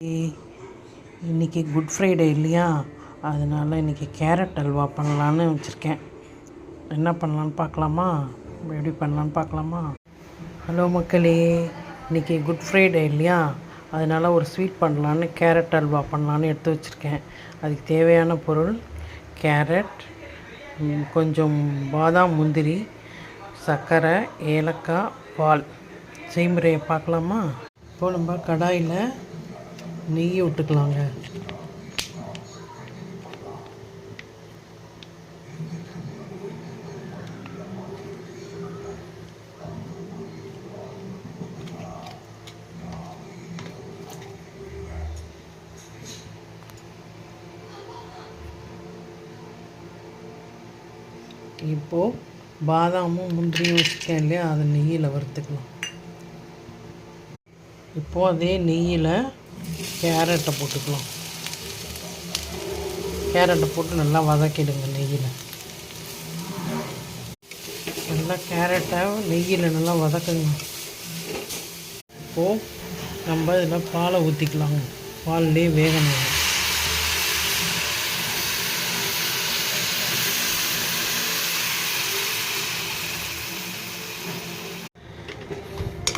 இன்றைக்கி good Friday இல்லையா, அதனால் இன்றைக்கி கேரட் அல்வா பண்ணலான்னு வச்சுருக்கேன். என்ன பண்ணலான்னு பார்க்கலாமா? எப்படி பண்ணலான்னு பார்க்கலாமா? ஹலோ மக்களே, இன்றைக்கி குட் ஃப்ரைடே இல்லையா, அதனால் ஒரு ஸ்வீட் பண்ணலான்னு கேரட் அல்வா பண்ணலான்னு எடுத்து வச்சுருக்கேன். அதுக்கு தேவையான பொருள் கேரட், கொஞ்சம் பாதாம், முந்திரி, சர்க்கரை, ஏலக்காய், பால். செய்முறையை பார்க்கலாமா? இப்போது நம்ம கடாயில் நெய் விட்டுக்கலாங்க. இப்போது பாதாமும் முந்திரியும் வச்சுருக்கேன் இல்லையா, அதை நெய்யில் வறுத்துக்கலாம். இப்போது அதே நெய்யில் கேரட்டை போட்டுக்கலாம். கேரட்டை போட்டு நல்லா வதக்கிடுங்க நெய்யில். நல்லா கேரட்டை நெய்யில் நல்லா வதக்குங்க. இப்போது நம்ம இதில் பாலை ஊற்றிக்கலாங்க. பால்லே வேகணும்.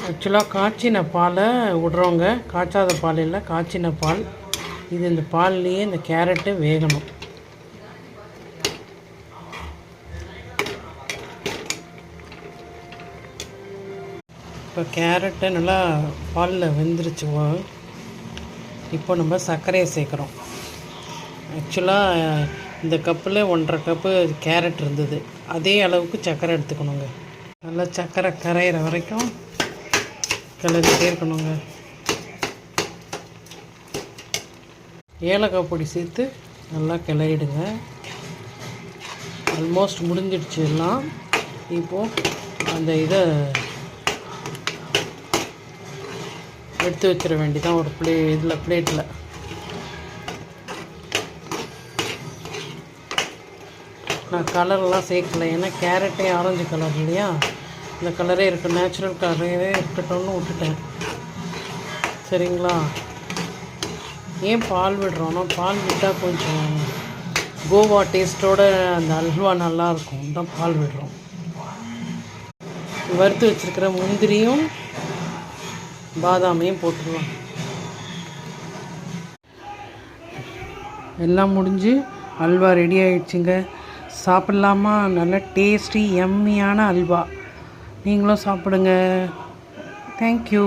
ஆக்சுவலாக காய்ச்சின பாலை விட்றவங்க, காய்ச்சாத பால் இல்லை, காய்ச்சின பால். இது இந்த பால்லையே இந்த கேரட்டு வேகணும். இப்போ கேரட்டை நல்லா பாலில் வெந்துருச்சு. இப்போ நம்ம சர்க்கரையை சேர்க்குறோம். ஆக்சுவலாக இந்த கப்பில் 1.5 கப்பு கேரட் இருந்தது, அதே அளவுக்கு சர்க்கரை எடுத்துக்கணுங்க. நல்லா சர்க்கரை கரையிற வரைக்கும் கிளறிட்டே இருக்கணுங்க. ஏலக்காய் பொடி சேர்த்து நல்லா கிளறிடுங்க. ஆல்மோஸ்ட் முடிஞ்சிடுச்சு எல்லாம். இப்போது அந்த இதை எடுத்து வச்சிட வேண்டியதான் ஒரு பிளேட்டில். நான் கலர்லாம் சேர்க்கலை, ஏன்னா கேரட்டே ஆரஞ்சு கலர் இல்லையா, இந்த கலரே இருக்குது, நேச்சுரல் கலரே இருக்கட்டும்னு விட்டுட்டேன். சரிங்களா? ஏன் பால் விடுறோன்னா, பால் விட்டால் கொஞ்சம் கோவா டேஸ்ட்டோடு அந்த அல்வா நல்லாயிருக்கும், தான் பால் விடுறோம். வறுத்து வச்சுருக்கிற முந்திரியும் பாதாமையும் போட்டுருவோம். எல்லாம் முடிஞ்சு அல்வா ரெடி ஆகிடுச்சிங்க. சாப்பிட்லாமா? நல்ல டேஸ்டி எம்மியான அல்வா. நீங்களும் சாப்பிடுங்க. தேங்க்யூ.